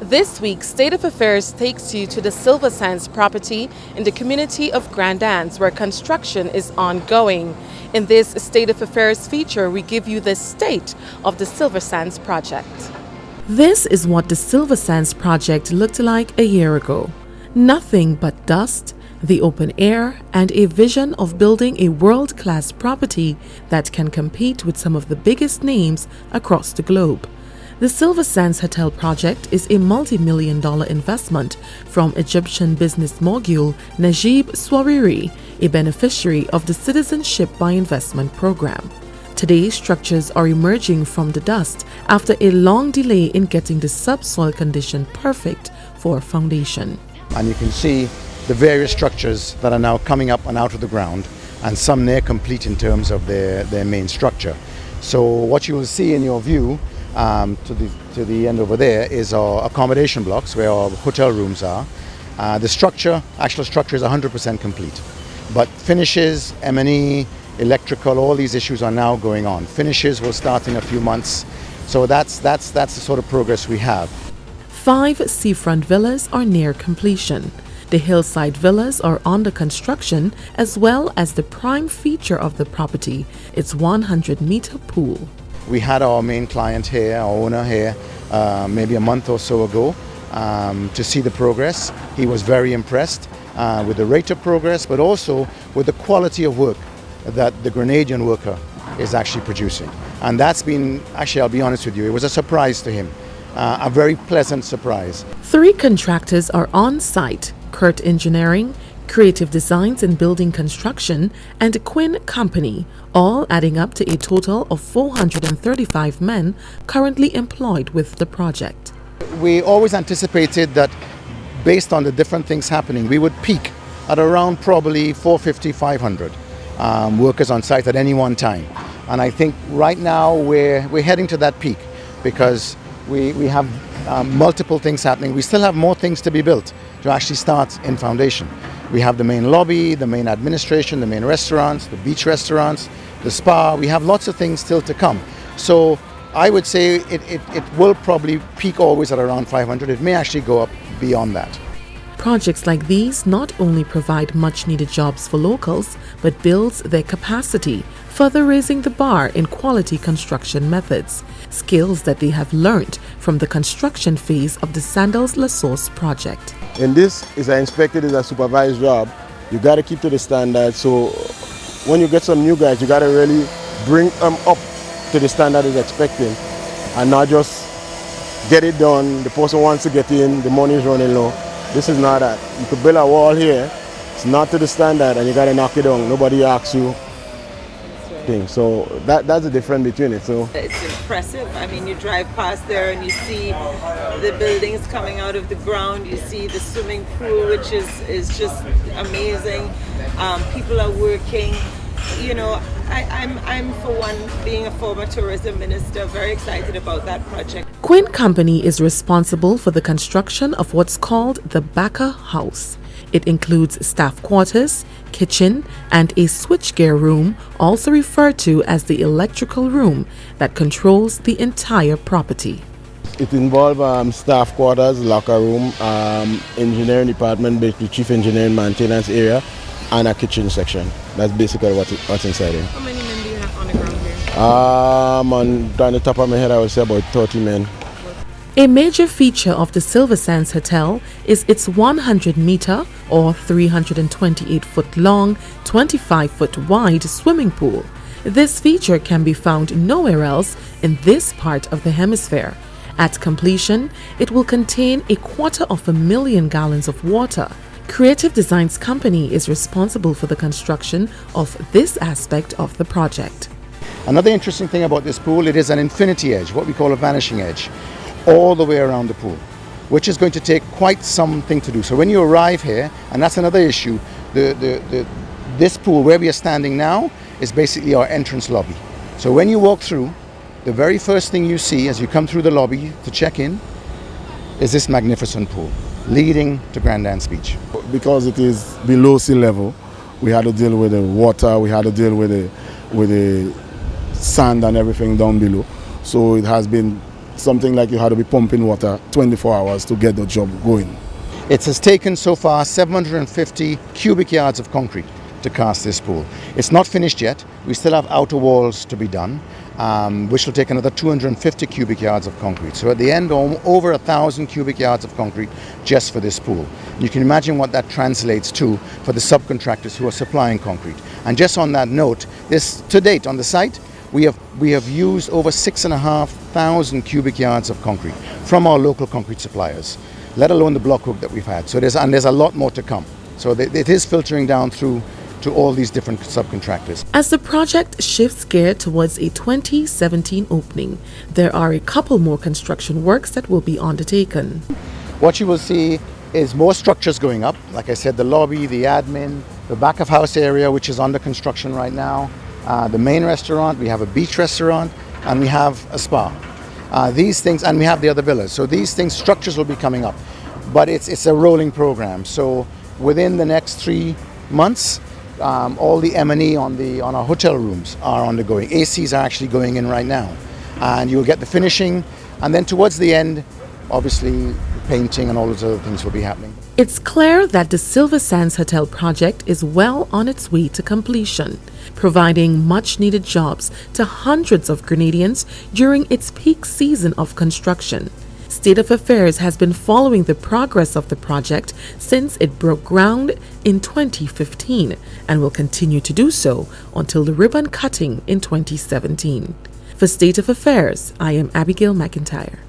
This week, State of Affairs takes you to the SilverSands property in the community of Grand Anse, where construction is ongoing. In this State of Affairs feature, we give you the state of the SilverSands project. This is what the SilverSands project looked like a year ago. Nothing but dust, the open air, and a vision of building a world-class property that can compete with some of the biggest names across the globe. The SilverSands Hotel project is a multi-million-dollar investment from Egyptian business mogul Najib Swariri, a beneficiary of the Citizenship by Investment program. Today, structures are emerging from the dust after a long delay in getting the subsoil condition perfect for a foundation. And you can see the various structures that are now coming up and out of the ground, and some near complete in terms of their main structure. So what you will see in your view to the end over there is our accommodation blocks where our hotel rooms are. The actual structure is 100% complete, but finishes, M&E, electrical, all these issues are now going on. Finishes will start in a few months, so that's the sort of progress we have. 5 seafront villas are near completion. The hillside villas are under construction, as well as the prime feature of the property, its 100-meter pool. We had our main client here, our owner here, maybe a month or so ago to see the progress. He was very impressed with the rate of progress, but also with the quality of work that the Grenadian worker is actually producing. And that's been, actually, I'll be honest with you, it was a surprise to him, a very pleasant surprise. 3 contractors are on site: Kurt Engineering, Creative Designs and Building Construction, and Quinn Company, all adding up to a total of 435 men currently employed with the project. We always anticipated that based on the different things happening, we would peak at around probably 450, 500 workers on site at any one time. And I think right now we're heading to that peak because we have multiple things happening. We still have more things to be built to actually start in foundation. We have the main lobby, the main administration, the main restaurants, the beach restaurants, the spa. We have lots of things still to come. So I would say it will probably peak always at around 500. It may actually go up beyond that. Projects like these not only provide much-needed jobs for locals, but builds their capacity, further raising the bar in quality construction methods, skills that they have learned from the construction phase of the Sandals La Source project. And this is an inspected, is a supervised job. You got to keep to the standard. So when you get some new guys, you got to really bring them up to the standard is expecting, and not just get it done. The person wants to get in, the money is running low. This is not that. You could build a wall here, it's not to the standard, and you got to knock it down. Nobody asks you. So that's the difference between it. So it's impressive. I mean, you drive past there and you see the buildings coming out of the ground. You see the swimming pool, which is just amazing. People are working. You know, I'm for one, being a former tourism minister, very excited about that project. Quinn Company is responsible for the construction of what's called the Backer House. It includes staff quarters, kitchen, and a switchgear room, also referred to as the electrical room, that controls the entire property. it involves staff quarters, locker room, engineering department, basically chief engineering maintenance area, and a kitchen section. That's basically what's inside here. How many men do you have on the ground here? On the top of my head, I would say about 30 men. A major feature of the SilverSands Hotel is its 100-meter or 328-foot long, 25-foot wide swimming pool. This feature can be found nowhere else in this part of the hemisphere. At completion, it will contain 250,000 gallons of water. Creative Designs Company is responsible for the construction of this aspect of the project. Another interesting thing about this pool, it is an infinity edge, what we call a vanishing edge, all the way around the pool, which is going to take quite something to do. So when you arrive here, and that's another issue, this pool where we are standing now is basically our entrance lobby. So when you walk through, the very first thing you see as you come through the lobby to check in is this magnificent pool leading to Grand Anse Beach. Because it is below sea level, we had to deal with the water, we had to deal with the sand and everything down below. So it has been something like you had to be pumping water 24 hours to get the job going. It has taken so far 750 cubic yards of concrete to cast this pool. It's not finished yet. We still have outer walls to be done, which will take another 250 cubic yards of concrete. So at the end, over 1,000 cubic yards of concrete just for this pool. You can imagine what that translates to for the subcontractors who are supplying concrete. And just on that note, to date on the site, we have used over 6,500 cubic yards of concrete from our local concrete suppliers, let alone the block work that we've had. So there's a lot more to come. So it is filtering down through to all these different subcontractors. As the project shifts gear towards a 2017 opening, there are a couple more construction works that will be undertaken. What you will see is more structures going up. Like I said, the lobby, the admin, the back of house area, which is under construction right now, the main restaurant, we have a beach restaurant, and we have a spa. These things, and we have the other villas. So these things, structures will be coming up. But it's a rolling program. So within the next 3 months, all the M&E on our hotel rooms are undergoing. ACs are actually going in right now. And you'll get the finishing. And then towards the end, obviously, painting and all those other things will be happening. It's clear that the SilverSands Hotel project is well on its way to completion, providing much-needed jobs to hundreds of Grenadians during its peak season of construction. State of Affairs has been following the progress of the project since it broke ground in 2015 and will continue to do so until the ribbon cutting in 2017. For State of Affairs, I am Abigail McIntyre.